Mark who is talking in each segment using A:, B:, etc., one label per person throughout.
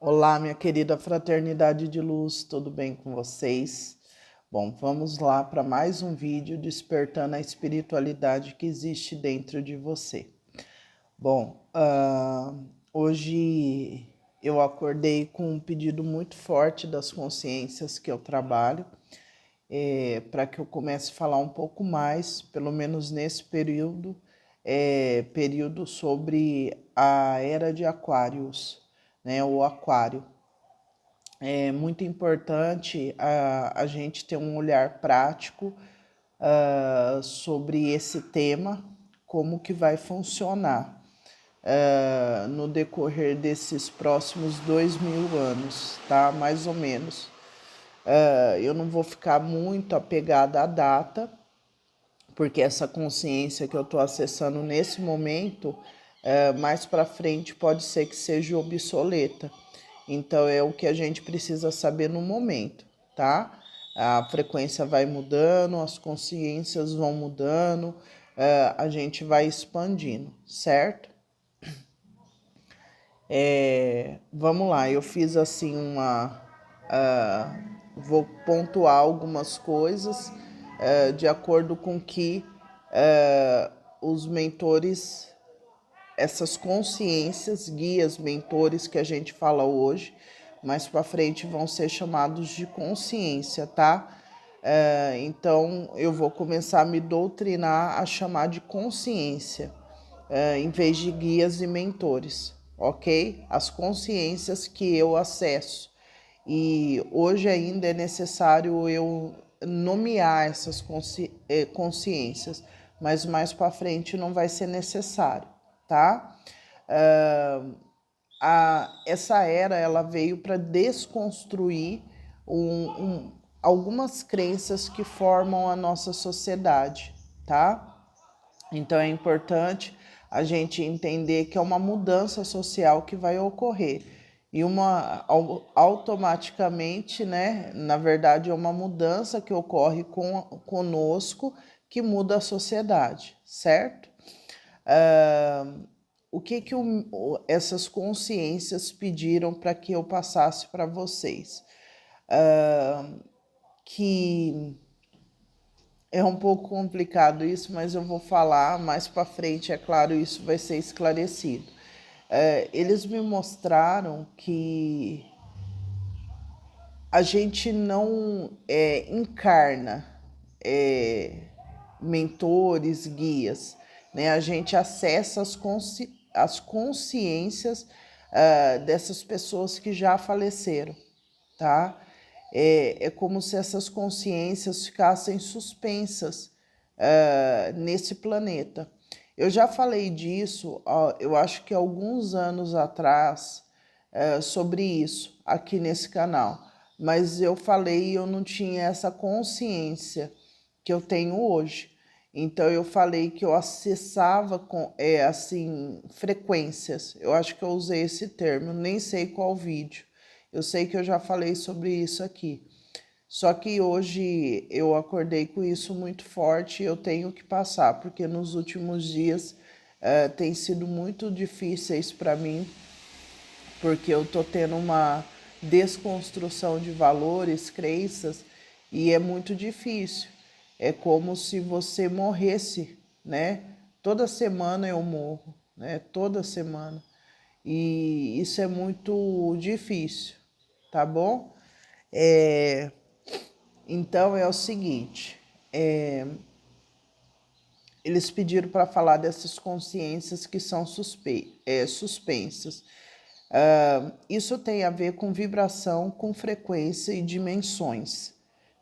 A: Olá, minha querida fraternidade de luz, tudo bem com vocês? Bom, vamos lá para mais um vídeo despertando a espiritualidade que existe dentro de você. Bom, hoje eu acordei com um pedido muito forte das consciências que eu trabalho, para que eu comece a falar um pouco mais, pelo menos nesse período sobre a era de Aquários, né, o Aquário. É muito importante a gente ter um olhar prático sobre esse tema, como que vai funcionar no decorrer desses próximos 2000 anos, tá? Mais ou menos. Eu não vou ficar muito apegada à data, porque essa consciência que eu estou acessando nesse momento, mais para frente pode ser que seja obsoleta. Então é o que a gente precisa saber no momento, tá? A frequência vai mudando, as consciências vão mudando, a gente vai expandindo, certo? Vamos lá, eu fiz assim vou pontuar algumas coisas de acordo com que os mentores, essas consciências, guias, mentores que a gente fala hoje, mais para frente vão ser chamados de consciência, tá? Então eu vou começar a me doutrinar a chamar de consciência, em vez de guias e mentores, ok? As consciências que eu acesso. E hoje ainda é necessário eu nomear essas consciências, mas mais para frente não vai ser necessário, tá? Essa era ela veio para desconstruir algumas crenças que formam a nossa sociedade, tá? Então é importante a gente entender que é uma mudança social que vai ocorrer e automaticamente, né? Na verdade é uma mudança que ocorre conosco que muda a sociedade, certo? O que essas consciências pediram para que eu passasse para vocês? Que é um pouco complicado isso, mas eu vou falar mais para frente, é claro, isso vai ser esclarecido. Eles me mostraram que a gente não encarna mentores, guias, né? A gente acessa as consciências dessas pessoas que já faleceram, tá? É como se essas consciências ficassem suspensas nesse planeta. Eu já falei disso, eu acho que alguns anos atrás, sobre isso aqui nesse canal, mas eu falei e eu não tinha essa consciência que eu tenho hoje. Então eu falei que eu acessava com assim frequências. Eu acho que eu usei esse termo, nem sei qual vídeo. Eu sei que eu já falei sobre isso aqui. Só que hoje eu acordei com isso muito forte e eu tenho que passar, porque nos últimos dias tem sido muito difíceis para mim, porque eu tô tendo uma desconstrução de valores, crenças, e é muito difícil. É como se você morresse, né? Toda semana eu morro, né? Toda semana. E isso é muito difícil, tá bom? Então é o seguinte, eles pediram para falar dessas consciências que são suspensas. Isso tem a ver com vibração, com frequência e dimensões,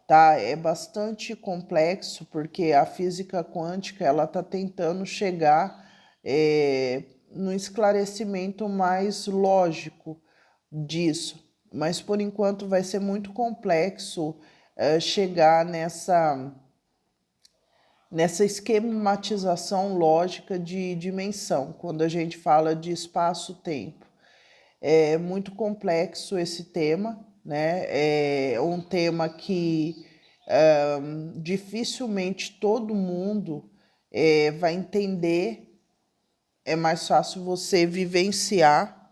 A: tá? É bastante complexo porque a física quântica ela está tentando chegar no esclarecimento mais lógico disso, mas por enquanto vai ser muito complexo chegar nessa esquematização lógica de dimensão, quando a gente fala de espaço-tempo. É muito complexo esse tema, né? É um tema que dificilmente todo mundo vai entender. É mais fácil você vivenciar,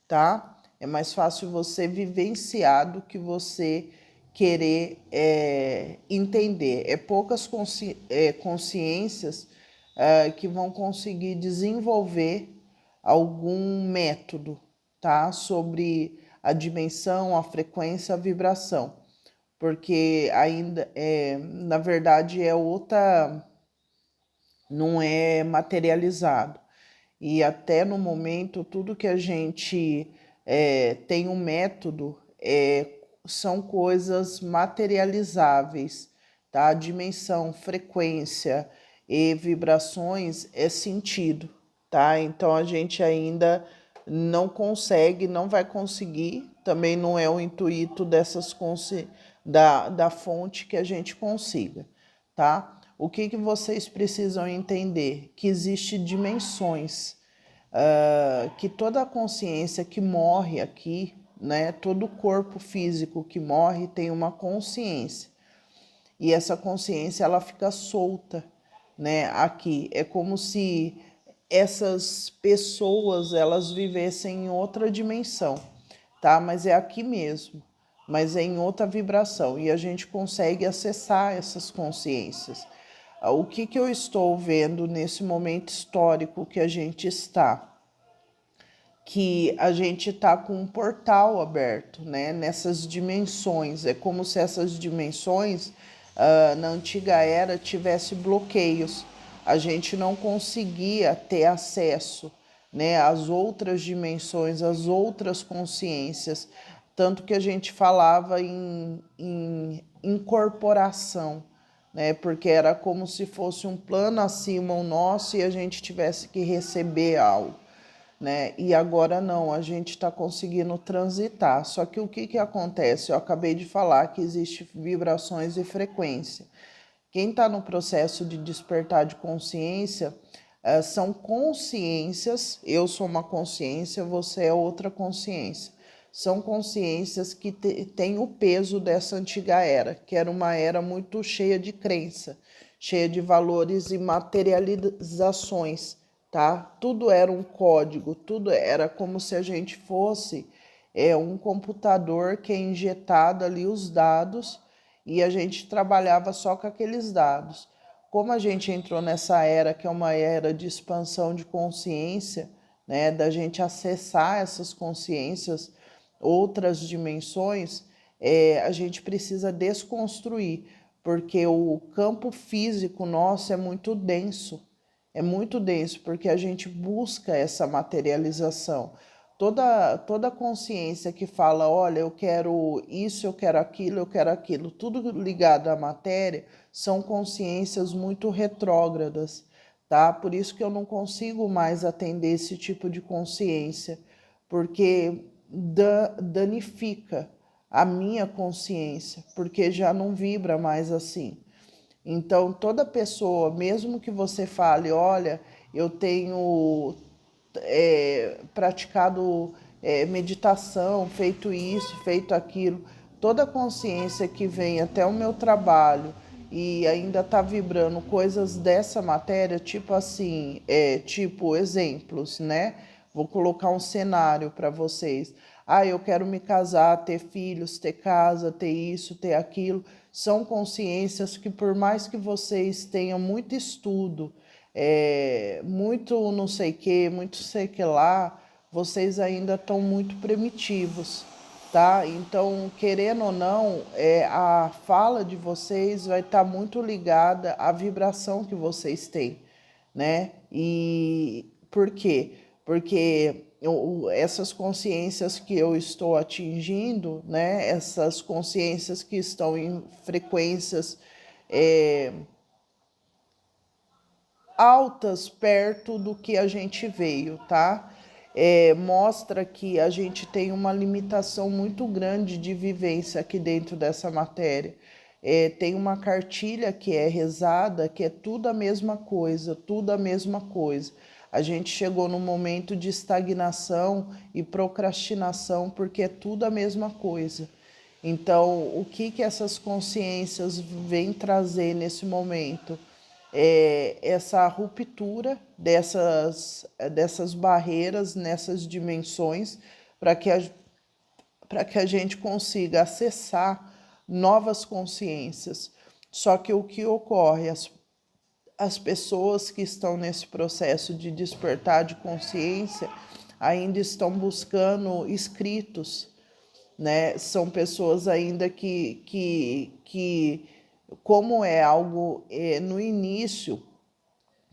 A: tá? É mais fácil você vivenciar do que você querer entender. É poucas consciências que vão conseguir desenvolver algum método, tá? Sobre a dimensão, a frequência, a vibração. Porque ainda, na verdade, não é materializado. E até no momento, tudo que a gente tem um método são coisas materializáveis, tá? Dimensão, frequência e vibrações é sentido, tá? Então a gente ainda não consegue, não vai conseguir, também não é o intuito da fonte que a gente consiga, tá? O que vocês precisam entender? Que existe dimensões, que toda a consciência que morre aqui, né, todo corpo físico que morre tem uma consciência. E essa consciência ela fica solta, né, aqui. É como se essas pessoas elas vivessem em outra dimensão, tá? Mas é aqui mesmo, mas é em outra vibração e a gente consegue acessar essas consciências. O que eu estou vendo nesse momento histórico que a gente está? Que a gente está com um portal aberto, né? Nessas dimensões. É como se essas dimensões, na antiga era, tivesse bloqueios. A gente não conseguia ter acesso, né, às outras dimensões, às outras consciências. Tanto que a gente falava em incorporação, né? Porque era como se fosse um plano acima o nosso e a gente tivesse que receber algo, né? E agora não, a gente está conseguindo transitar. Só que o que acontece? Eu acabei de falar que existe vibrações e frequência. Quem está no processo de despertar de consciência são consciências. Eu sou uma consciência, você é outra consciência. São consciências que têm o peso dessa antiga era, que era uma era muito cheia de crença, cheia de valores e materializações, tá? Tudo era um código, tudo era como se a gente fosse um computador que é injetado ali os dados e a gente trabalhava só com aqueles dados. Como a gente entrou nessa era que é uma era de expansão de consciência, né, da gente acessar essas consciências, outras dimensões, a gente precisa desconstruir, porque o campo físico nosso é muito denso, porque a gente busca essa materialização. Toda consciência que fala, olha, eu quero isso, eu quero aquilo, tudo ligado à matéria, são consciências muito retrógradas, tá? Por isso que eu não consigo mais atender esse tipo de consciência, porque danifica a minha consciência, porque já não vibra mais assim. Então, toda pessoa, mesmo que você fale, olha, eu tenho praticado meditação, feito isso, feito aquilo, toda consciência que vem até o meu trabalho e ainda está vibrando coisas dessa matéria, tipo assim, tipo exemplos, né? Vou colocar um cenário para vocês. Ah, eu quero me casar, ter filhos, ter casa, ter isso, ter aquilo. São consciências que, por mais que vocês tenham muito estudo, muito não sei que, muito sei que lá, vocês ainda estão muito primitivos, tá? Então, querendo ou não, a fala de vocês vai estar muito ligada à vibração que vocês têm, né? E por quê? Porque essas consciências que eu estou atingindo, né? Essas consciências que estão em frequências altas perto do que a gente veio, tá? Mostra que a gente tem uma limitação muito grande de vivência aqui dentro dessa matéria. Tem uma cartilha que é rezada, que é tudo a mesma coisa, tudo a mesma coisa. A gente chegou num momento de estagnação e procrastinação porque é tudo a mesma coisa. Então, o que essas consciências vêm trazer nesse momento? Essa ruptura dessas barreiras nessas dimensões para que para que a gente consiga acessar novas consciências. Só que o que ocorre? As pessoas que estão nesse processo de despertar de consciência ainda estão buscando escritos, né? São pessoas ainda que como é algo no início,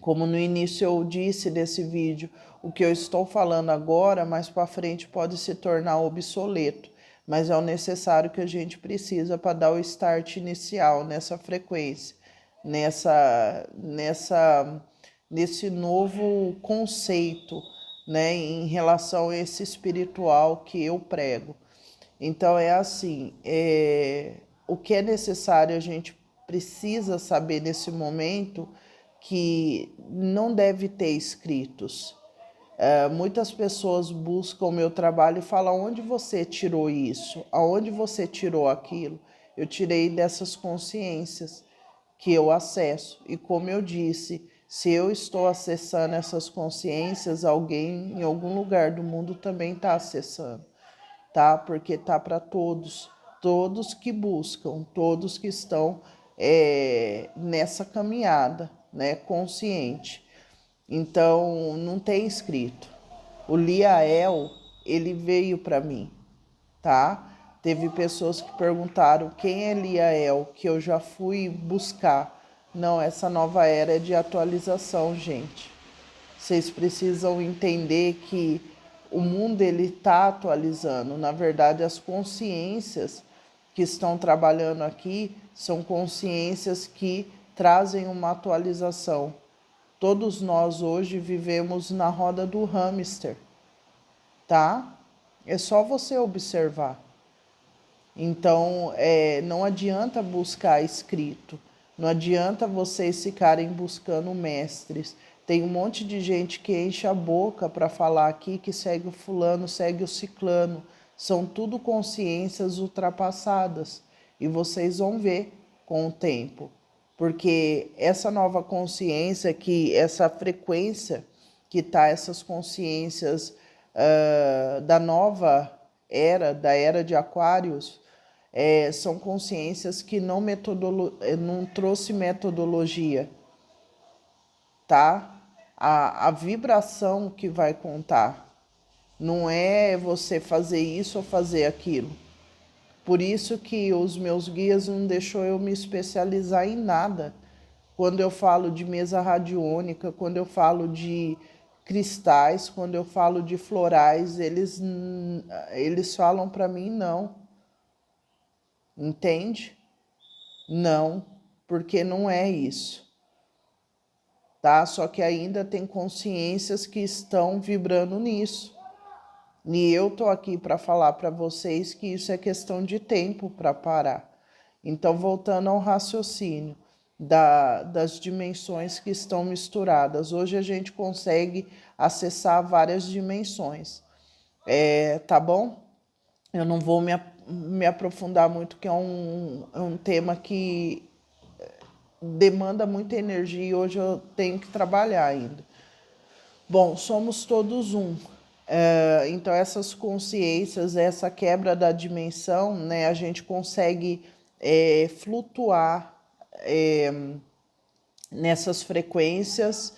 A: como no início eu disse desse vídeo, o que eu estou falando agora, mais para frente pode se tornar obsoleto, mas é o necessário que a gente precisa para dar o start inicial nessa frequência, nesse novo conceito, né, em relação a esse espiritual que eu prego. Então é assim, o que é necessário a gente precisa saber nesse momento que não deve ter escritos. Muitas pessoas buscam o meu trabalho e falam: onde você tirou isso? Aonde você tirou aquilo? Eu tirei dessas consciências que eu acesso. E como eu disse, se eu estou acessando essas consciências, alguém em algum lugar do mundo também está acessando, tá? Porque tá para todos, todos que buscam, todos que estão nessa caminhada, né, consciente. Então, não tem escrito. O Liael, ele veio para mim, tá? Teve pessoas que perguntaram quem é Liael, que eu já fui buscar. Não, essa nova era é de atualização, gente. Vocês precisam entender que o mundo ele está atualizando. Na verdade, as consciências que estão trabalhando aqui são consciências que trazem uma atualização. Todos nós hoje vivemos na roda do hamster, tá? É só você observar. Então, não adianta buscar escrito, não adianta vocês ficarem buscando mestres. Tem um monte de gente que enche a boca para falar aqui que segue o fulano, segue o ciclano. São tudo consciências ultrapassadas. E vocês vão ver com o tempo. Porque essa nova consciência, essa frequência que está essas consciências da nova era, da era de Aquários, são consciências que não trouxe metodologia, tá? A vibração que vai contar, não é você fazer isso ou fazer aquilo. Por isso que os meus guias não deixou eu me especializar em nada. Quando eu falo de mesa radiônica, quando eu falo de cristais, quando eu falo de florais, eles falam para mim não. Entende? Não, porque não é isso, tá? Só que ainda tem consciências que estão vibrando nisso. E eu tô aqui para falar para vocês que isso é questão de tempo para parar. Então, voltando ao raciocínio das dimensões que estão misturadas, hoje a gente consegue acessar várias dimensões, tá bom? Eu não vou me aprofundar muito, que é um tema que demanda muita energia e hoje eu tenho que trabalhar ainda. Bom, somos todos um. Então, essas consciências, essa quebra da dimensão, né, a gente consegue flutuar nessas frequências,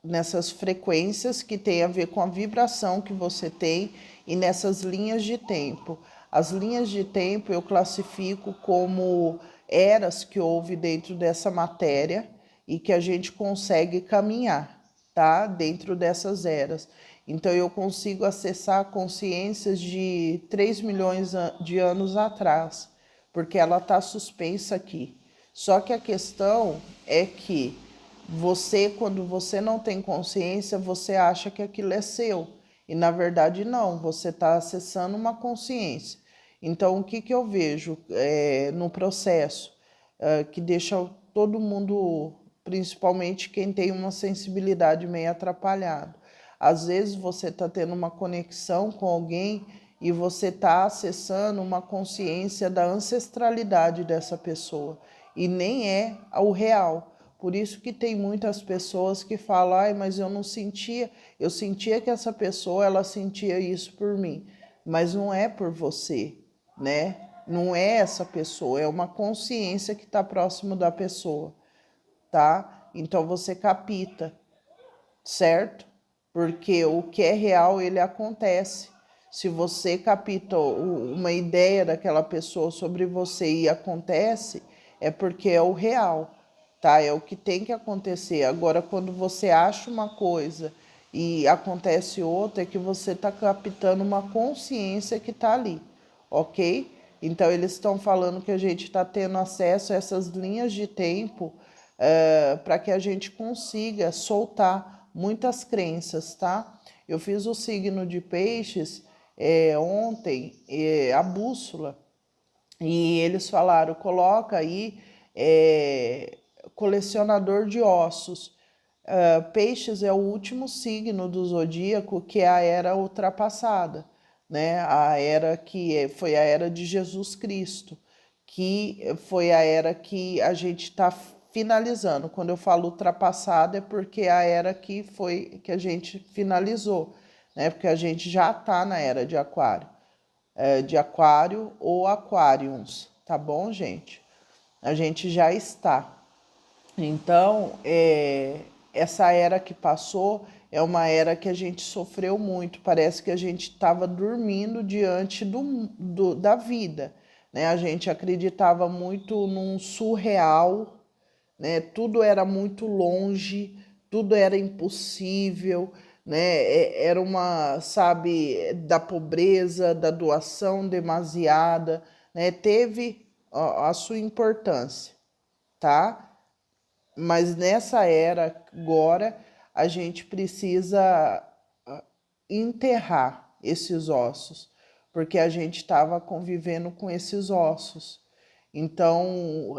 A: nessas frequências que tem a ver com a vibração que você tem e nessas linhas de tempo. As linhas de tempo eu classifico como eras que houve dentro dessa matéria e que a gente consegue caminhar, tá? Dentro dessas eras. Então eu consigo acessar consciências de 3 milhões de anos atrás, porque ela está suspensa aqui. Só que a questão é que você, quando você não tem consciência, você acha que aquilo é seu. E na verdade não, você está acessando uma consciência. Então o que eu vejo no processo que deixa todo mundo, principalmente quem tem uma sensibilidade meio atrapalhada. Às vezes você está tendo uma conexão com alguém e você está acessando uma consciência da ancestralidade dessa pessoa e nem é o real. Por isso que tem muitas pessoas que falam: ai, mas eu não sentia, eu sentia que essa pessoa, ela sentia isso por mim. mas não é por você, né? Não é essa pessoa, é uma consciência que está próximo da pessoa, tá? Então você capta, certo? Porque o que é real, ele acontece. Se você capta uma ideia daquela pessoa sobre você e acontece, é porque é o real, tá? É o que tem que acontecer. Agora, quando você acha uma coisa e acontece outra, é que você está captando uma consciência que está ali, ok? Então, eles estão falando que a gente está tendo acesso a essas linhas de tempo para que a gente consiga soltar muitas crenças, tá? Eu fiz o signo de peixes ontem, a bússola, e eles falaram, coloca aí colecionador de ossos. Peixes é o último signo do zodíaco, que é a era ultrapassada, né? A era que foi a era de Jesus Cristo, que foi a era que a gente está finalizando. Quando eu falo ultrapassada é porque é a era que foi que a gente finalizou, né? Porque a gente já está na era de aquário ou aquáriums, tá bom, gente? A gente já está. Então, essa era que passou é uma era que a gente sofreu muito. Parece que a gente estava dormindo diante da vida, né? A gente acreditava muito num surreal, né? Tudo era muito longe, tudo era impossível, né? Era uma, sabe, da pobreza, da doação demasiada, né? Teve a sua importância, tá? Mas nessa era agora a gente precisa enterrar esses ossos, porque a gente estava convivendo com esses ossos. Então,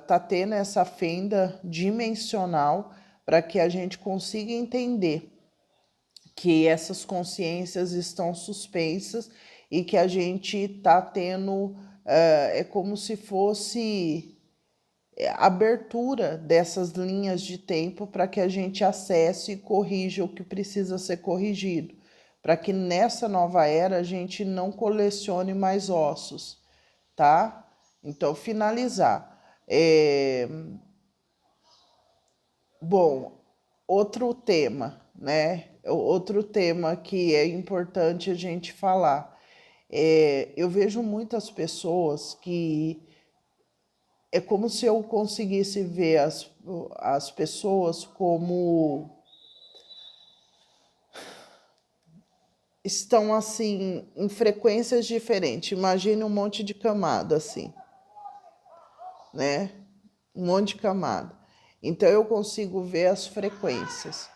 A: tá tendo essa fenda dimensional para que a gente consiga entender que essas consciências estão suspensas e que a gente está tendo, é como se fosse abertura dessas linhas de tempo para que a gente acesse e corrija o que precisa ser corrigido, para que nessa nova era a gente não colecione mais ossos, tá? Então, finalizar. Bom, outro tema, né? Outro tema que é importante a gente falar. Eu vejo muitas pessoas que é como se eu conseguisse ver as pessoas como estão assim em frequências diferentes. Imagine um monte de camada assim, né? Um monte de camada. Então eu consigo ver as frequências.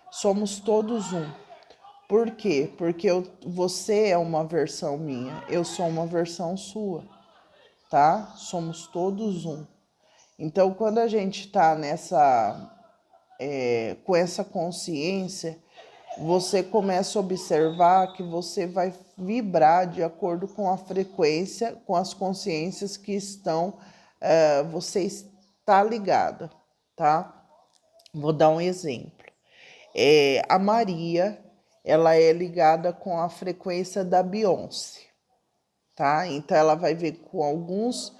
A: Somos todos um. Por quê? Porque você é uma versão minha, eu sou uma versão sua, tá? Somos todos um. Então, quando a gente está com essa consciência, você começa a observar que você vai vibrar de acordo com a frequência, com as consciências que você está ligada, tá? Vou dar um exemplo. A Maria, ela é ligada com a frequência da Beyoncé, tá? Então ela vai vir com alguns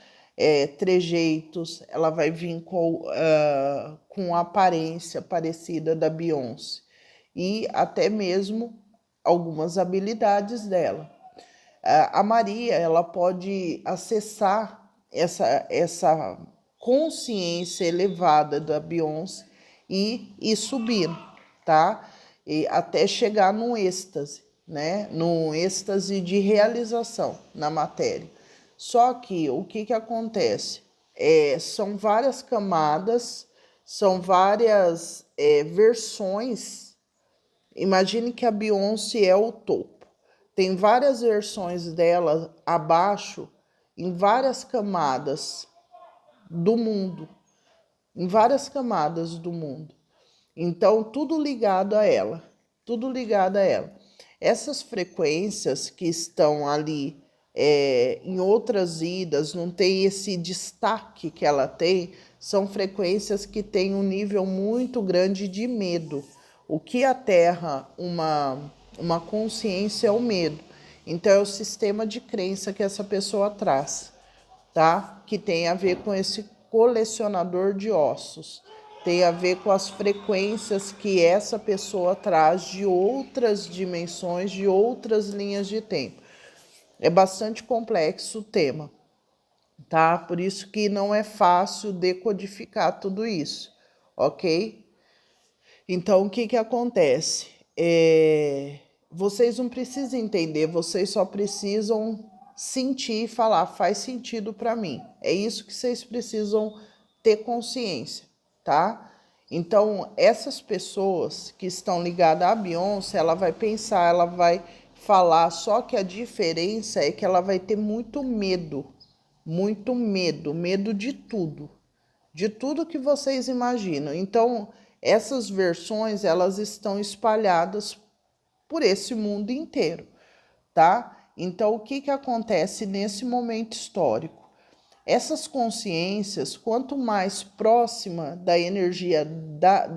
A: trejeitos, ela vai vir com a aparência parecida da Beyoncé e até mesmo algumas habilidades dela. A Maria, ela pode acessar essa consciência elevada da Beyoncé e ir subindo, tá? E até chegar no êxtase, né? No êxtase de realização na matéria. Só que o que acontece? São várias camadas, são várias versões. Imagine que a Beyoncé é o topo. Tem várias versões dela abaixo, em várias camadas do mundo. Em várias camadas do mundo. Então, tudo ligado a ela. Tudo ligado a ela. Essas frequências que estão ali em outras idas, não tem esse destaque que ela tem, são frequências que têm um nível muito grande de medo. O que aterra uma consciência é o medo. Então, é o sistema de crença que essa pessoa traz, tá? Que tem a ver com esse colecionador de ossos. Tem a ver com as frequências que essa pessoa traz de outras dimensões, de outras linhas de tempo. É bastante complexo o tema, tá? Por isso que não é fácil decodificar tudo isso, ok? Então, o que que acontece? Vocês não precisam entender, vocês só precisam sentir e falar, faz sentido para mim. É isso que vocês precisam ter consciência, tá? Então, essas pessoas que estão ligadas à Beyoncé, ela vai pensar, ela vai falar, só que a diferença é que ela vai ter muito medo medo de tudo que vocês imaginam. Então, essas versões, elas estão espalhadas por esse mundo inteiro, tá? Então, o que que acontece nesse momento histórico? Essas consciências, quanto mais próxima da energia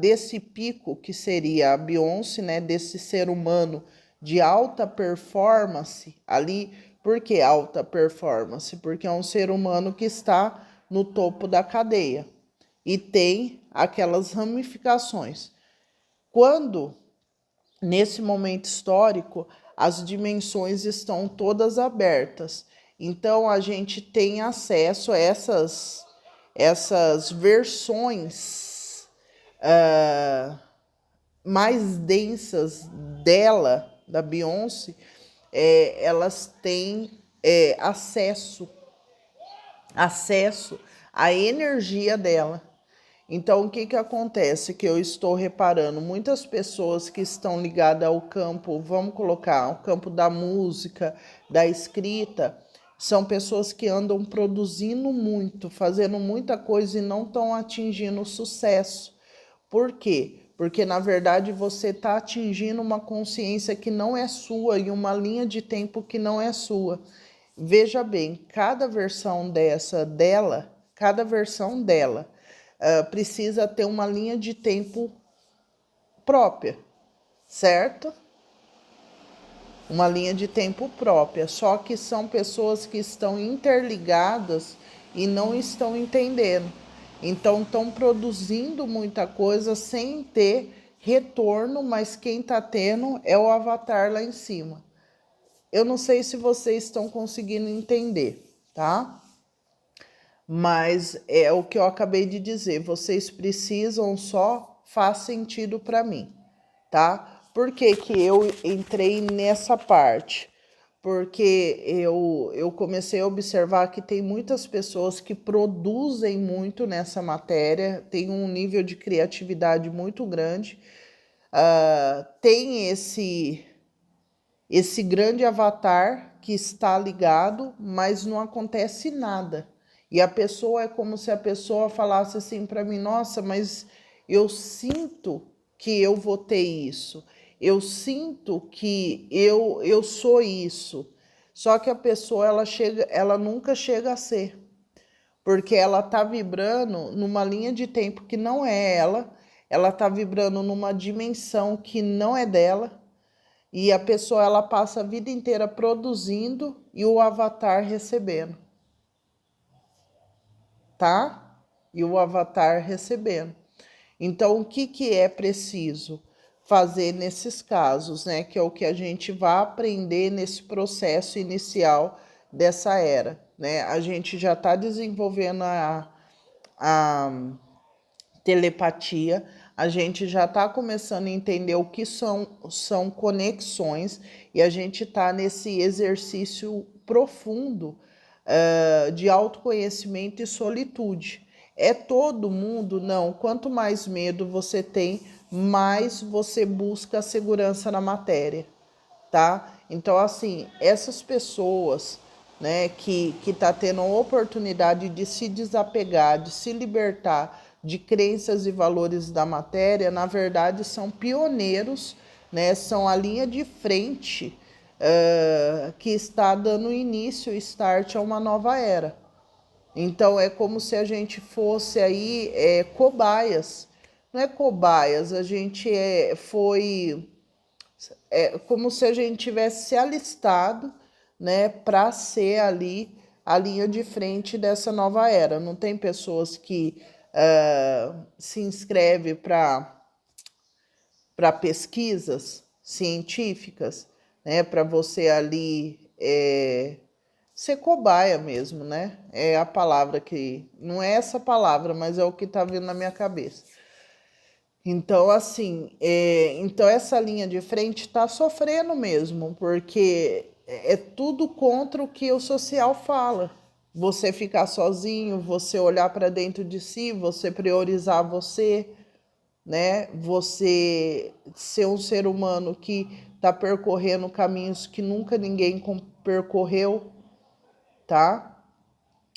A: desse pico, que seria a Beyoncé, né, desse ser humano de alta performance ali, por que alta performance? Porque é um ser humano que está no topo da cadeia e tem aquelas ramificações. Quando, nesse momento histórico, as dimensões estão todas abertas, então a gente tem acesso a essas versões mais densas dela, da Beyoncé, elas têm acesso à energia dela. Então, o que que acontece? Que eu estou reparando, muitas pessoas que estão ligadas ao campo, vamos colocar, ao campo da música, da escrita, são pessoas que andam produzindo muito, fazendo muita coisa e não estão atingindo sucesso. Por quê? Porque, na verdade, você está atingindo uma consciência que não é sua e uma linha de tempo que não é sua. Veja bem, cada versão dela, precisa ter uma linha de tempo própria, certo? Uma linha de tempo própria, só que são pessoas que estão interligadas e não estão entendendo. Então, estão produzindo muita coisa sem ter retorno, mas quem está tendo é o avatar lá em cima. Eu não sei se vocês estão conseguindo entender, tá? Mas é o que eu acabei de dizer, vocês precisam só faz sentido para mim, tá? Por que que eu entrei nessa parte? Porque eu comecei a observar que tem muitas pessoas que produzem muito nessa matéria, tem um nível de criatividade muito grande, tem esse grande avatar que está ligado, mas não acontece nada. E a pessoa é como se a pessoa falasse assim para mim: nossa, mas eu sinto que eu vou ter isso, eu sinto que eu sou isso. Só que a pessoa ela nunca chega a ser, porque ela está vibrando numa linha de tempo que não é ela está vibrando numa dimensão que não é dela. E a pessoa ela passa a vida inteira produzindo e o avatar recebendo, tá? E o avatar recebendo. Então, o que que é preciso fazer nesses casos, né? Que é o que a gente vai aprender nesse processo inicial dessa era, né? A gente já está desenvolvendo a telepatia, a gente já está começando a entender o que são conexões e a gente está nesse exercício profundo de autoconhecimento e solitude. É todo mundo? Não. Quanto mais medo você tem, mais você busca a segurança na matéria, tá? Então, assim, essas pessoas, né, que tá tendo a oportunidade de se desapegar, de se libertar de crenças e valores da matéria, na verdade, são pioneiros, né? São a linha de frente que está dando início, start a uma nova era. Então, é como se a gente fosse aí cobaias. Não é cobaias, a gente foi... É como se a gente tivesse se alistado né, para ser ali a linha de frente dessa nova era. Não tem pessoas que se inscrevem para pesquisas científicas, né, para você ali ser cobaia mesmo, né? É a palavra que não é essa palavra, mas é o que está vindo na minha cabeça. Então, assim, então essa linha de frente está sofrendo mesmo, porque é tudo contra o que o social fala. Você ficar sozinho, você olhar para dentro de si, você priorizar você, né? Você ser um ser humano que está percorrendo caminhos que nunca ninguém percorreu, tá?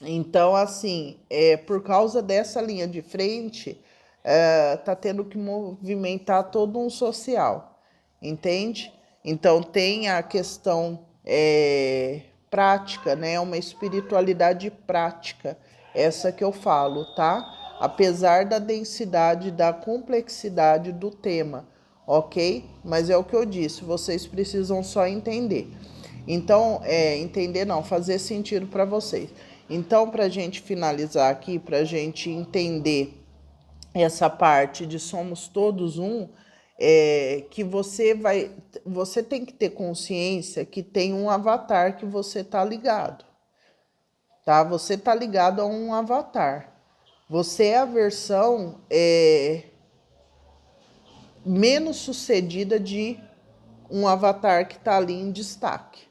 A: Então, assim, por causa dessa linha de frente, tá tendo que movimentar todo um social, entende? Então, tem a questão prática, né? Uma espiritualidade prática, essa que eu falo, tá? Apesar da densidade, da complexidade do tema, ok? Mas é o que eu disse, vocês precisam só entender. Então, entender não, fazer sentido para vocês. Então, para a gente finalizar aqui, para a gente entender essa parte de somos todos um, que você tem que ter consciência que tem um avatar que você tá ligado, tá? Você tá ligado a um avatar. Você é a versão menos sucedida de um avatar que tá ali em destaque.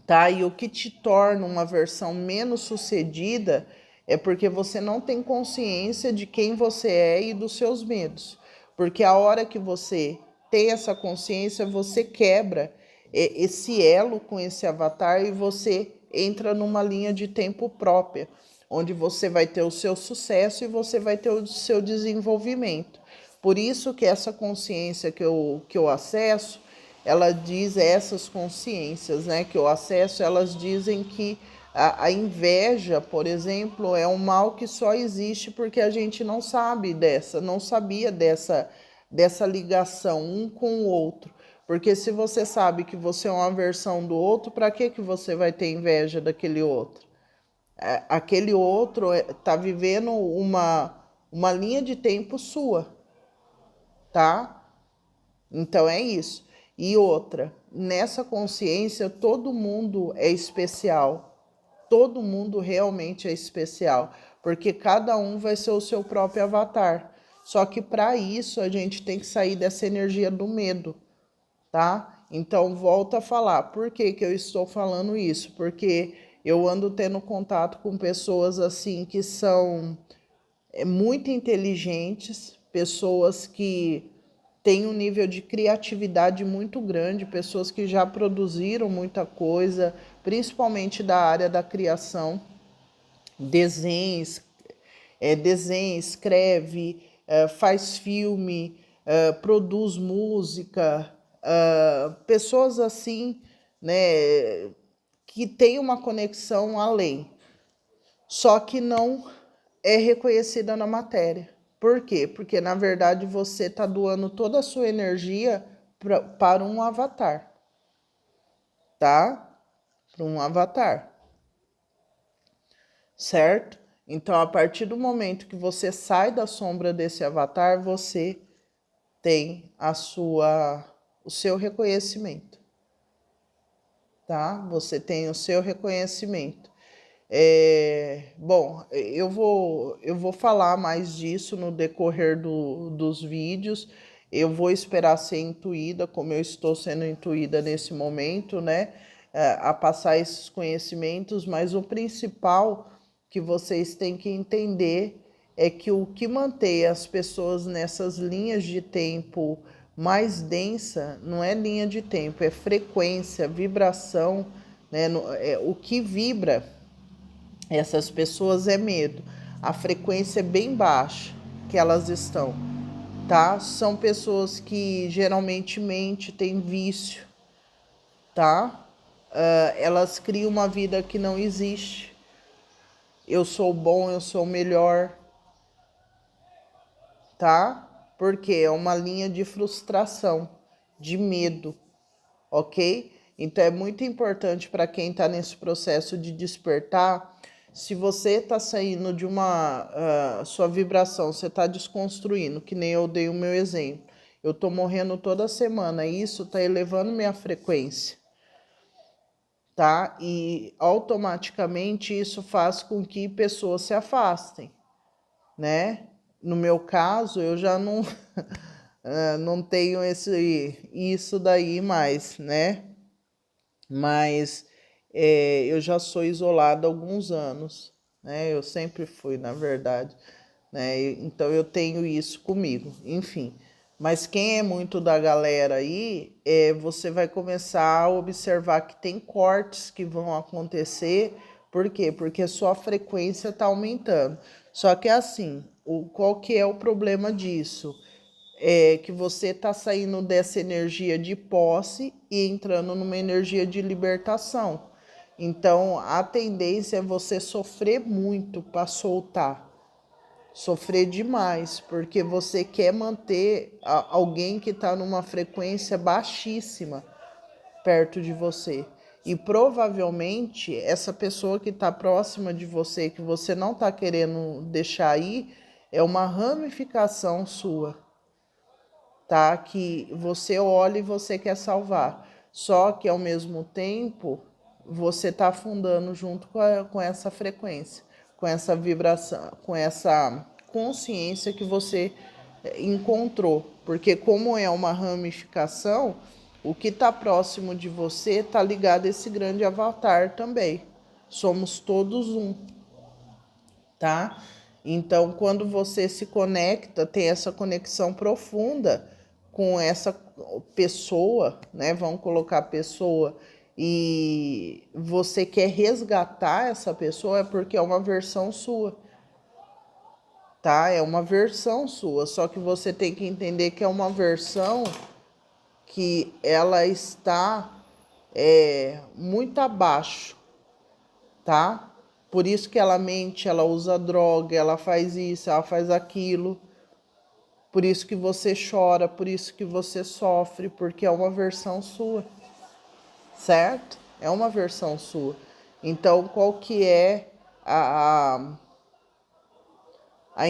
A: Tá? E o que te torna uma versão menos sucedida é porque você não tem consciência de quem você é e dos seus medos. Porque a hora que você tem essa consciência, você quebra esse elo com esse avatar e você entra numa linha de tempo própria, onde você vai ter o seu sucesso e você vai ter o seu desenvolvimento. Por isso que essa consciência que eu acesso, ela diz essas consciências, né, que eu acesso, elas dizem que a inveja, por exemplo, é um mal que só existe porque a gente não sabia dessa ligação um com o outro. Porque se você sabe que você é uma versão do outro, para que você vai ter inveja daquele outro? Aquele outro está vivendo uma linha de tempo sua, tá? Então é isso. E outra, nessa consciência, todo mundo é especial. Todo mundo realmente é especial, porque cada um vai ser o seu próprio avatar. Só que para isso a gente tem que sair dessa energia do medo, tá? Então volto a falar. Por que que eu estou falando isso? Porque eu ando tendo contato com pessoas assim que são muito inteligentes, pessoas que têm um nível de criatividade muito grande, pessoas que já produziram muita coisa, principalmente da área da criação, desenha, escreve, faz filme, produz música, pessoas assim, né, que tem uma conexão além, só que não é reconhecida na matéria. Por quê? Porque na verdade você está doando toda a sua energia para um avatar, tá? Para um avatar, certo? Então, a partir do momento que você sai da sombra desse avatar, você tem o seu reconhecimento, tá? Você tem o seu reconhecimento. Bom, eu vou falar mais disso no decorrer dos vídeos. Eu vou esperar ser intuída, como eu estou sendo intuída nesse momento, né? A passar esses conhecimentos, mas o principal que vocês têm que entender é que o que mantém as pessoas nessas linhas de tempo mais densa não é linha de tempo, é frequência, vibração, né? O que vibra essas pessoas é medo. A frequência é bem baixa que elas estão, tá? São pessoas que geralmente têm vício, tá? Elas criam uma vida que não existe. Eu sou bom, eu sou melhor, tá? Porque é uma linha de frustração, de medo, ok? Então é muito importante para quem está nesse processo de despertar, se você está saindo de uma sua vibração, você está desconstruindo, que nem eu dei o meu exemplo. Eu estou morrendo toda semana, e isso está elevando minha frequência, tá? E automaticamente isso faz com que pessoas se afastem, né? No meu caso, eu já não, não tenho isso daí mais, né? Mas eu já sou isolada há alguns anos, né? Eu sempre fui, na verdade, né? Então eu tenho isso comigo, enfim. Mas quem é muito da galera aí, você vai começar a observar que tem cortes que vão acontecer. Por quê? Porque a sua frequência está aumentando. Só que assim, qual que é o problema disso? É que você está saindo dessa energia de posse e entrando numa energia de libertação. Então, a tendência é você sofrer muito para soltar. Sofrer demais, porque você quer manter alguém que está numa frequência baixíssima perto de você. E provavelmente essa pessoa que está próxima de você, que você não está querendo deixar ir, é uma ramificação sua, tá? Que você olha e você quer salvar. Só que ao mesmo tempo você está afundando junto com essa frequência, com essa vibração, com essa consciência que você encontrou. Porque como é uma ramificação, o que está próximo de você está ligado a esse grande avatar também. Somos todos um, tá? Então, quando você se conecta, tem essa conexão profunda com essa pessoa, né? Vamos colocar pessoa, e você quer resgatar essa pessoa, é porque é uma versão sua, tá? É uma versão sua, só que você tem que entender que é uma versão que ela está muito abaixo, tá? Por isso que ela mente, ela usa droga, ela faz isso, ela faz aquilo. Por isso que você chora, por isso que você sofre, porque é uma versão sua, certo? É uma versão sua. Então, qual que é a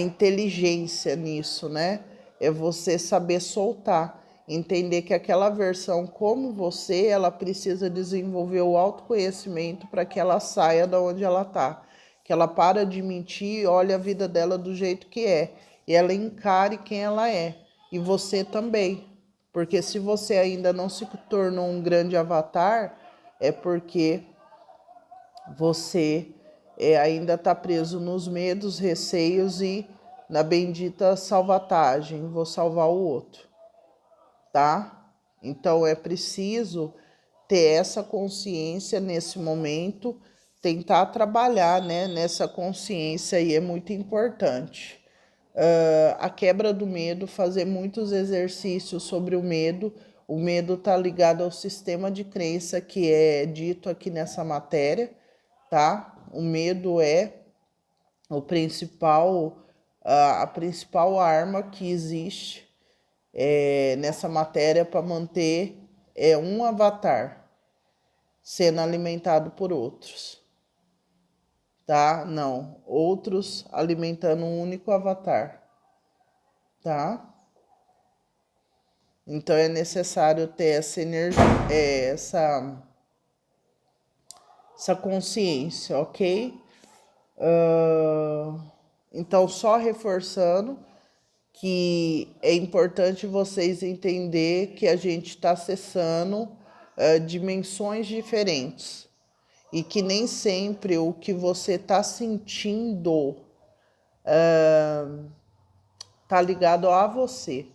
A: inteligência nisso, né? É você saber soltar, entender que aquela versão como você, ela precisa desenvolver o autoconhecimento para que ela saia da onde ela tá, que ela para de mentir, olhe a vida dela do jeito que é, e ela encare quem ela é, e você também. Porque se você ainda não se tornou um grande avatar, é porque você ainda está preso nos medos, receios e na bendita salvatagem, vou salvar o outro, tá? Então é preciso ter essa consciência nesse momento, tentar trabalhar, né, nessa consciência aí é muito importante. A quebra do medo, fazer muitos exercícios sobre o medo. O medo está ligado ao sistema de crença que é dito aqui nessa matéria, tá? O medo é o principal, a principal arma que existe nessa matéria para manter um avatar sendo alimentado por outros, tá? Não, outros alimentando um único avatar, tá? Então é necessário ter essa energia, essa consciência, ok? Então, só reforçando que é importante vocês entender que a gente está acessando dimensões diferentes e que nem sempre o que você está sentindo está ligado a você,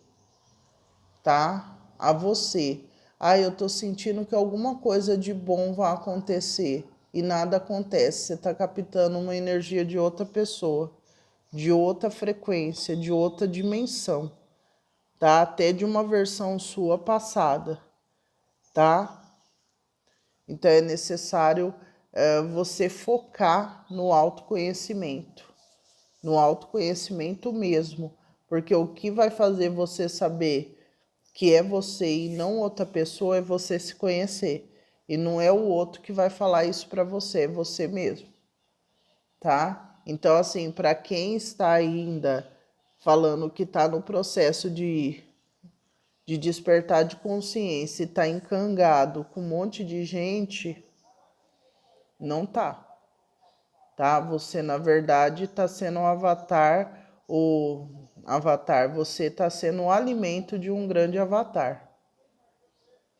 A: tá? A você. Ah, eu tô sentindo que alguma coisa de bom vai acontecer e nada acontece. Você tá captando uma energia de outra pessoa, de outra frequência, de outra dimensão, tá? Até de uma versão sua passada, tá? Então é necessário você focar no autoconhecimento mesmo, porque o que vai fazer você saber que é você e não outra pessoa é você se conhecer. E não é o outro que vai falar isso para você, é você mesmo, tá? Então, assim, para quem está ainda falando que está no processo de despertar de consciência e está encangado com um monte de gente, não tá. Tá? Você, na verdade, está sendo um avatar, você está sendo o alimento de um grande avatar,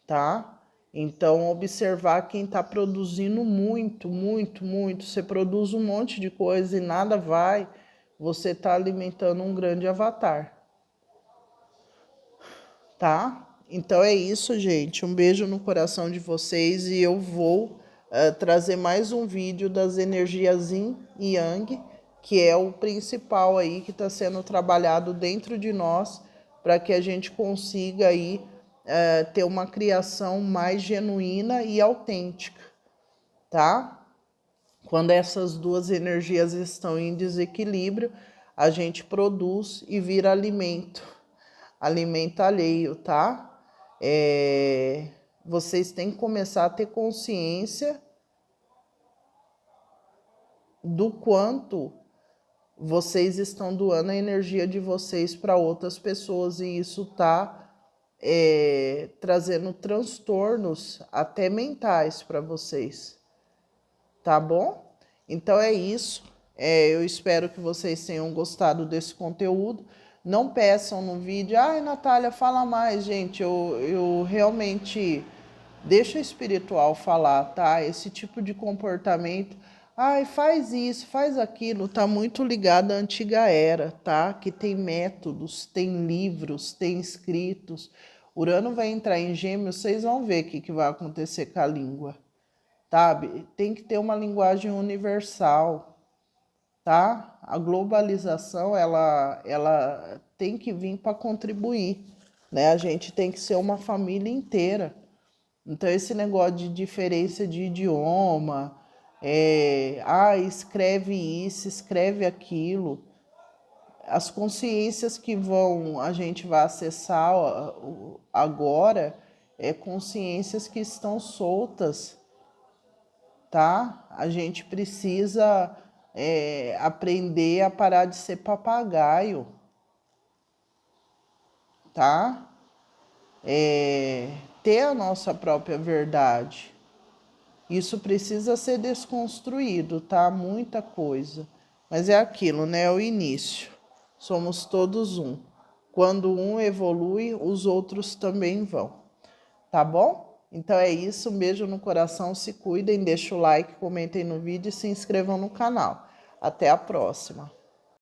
A: tá? Então, observar quem está produzindo muito, muito, muito. Você produz um monte de coisa e nada vai, você está alimentando um grande avatar, tá? Então é isso, gente. Um beijo no coração de vocês e eu vou trazer mais um vídeo das energias Yin e Yang, que é o principal aí que está sendo trabalhado dentro de nós para que a gente consiga aí ter uma criação mais genuína e autêntica, tá? Quando essas duas energias estão em desequilíbrio, a gente produz e vira alimento alheio, tá? Vocês têm que começar a ter consciência do quanto vocês estão doando a energia de vocês para outras pessoas e isso tá trazendo transtornos até mentais para vocês, tá bom? Então é isso. Eu espero que vocês tenham gostado desse conteúdo. Não peçam no vídeo, ai Natália, fala mais, gente. Eu realmente deixo o espiritual falar, tá? Esse tipo de comportamento, ai, faz isso, faz aquilo, tá muito ligado à antiga era, tá? Que tem métodos, tem livros, tem escritos. Urano vai entrar em Gêmeos, vocês vão ver o que vai acontecer com a língua, sabe? Tem que ter uma linguagem universal, tá? A globalização, ela tem que vir para contribuir, né? A gente tem que ser uma família inteira. Então, esse negócio de diferença de idioma, escreve isso, escreve aquilo, as consciências que a gente vai acessar agora, consciências que estão soltas, tá? A gente precisa aprender a parar de ser papagaio, tá? Ter a nossa própria verdade. Isso precisa ser desconstruído, tá? Muita coisa. Mas é aquilo, né? É o início. Somos todos um. Quando um evolui, os outros também vão. Tá bom? Então é isso. Um beijo no coração. Se cuidem, deixem o like, comentem no vídeo e se inscrevam no canal. Até a próxima.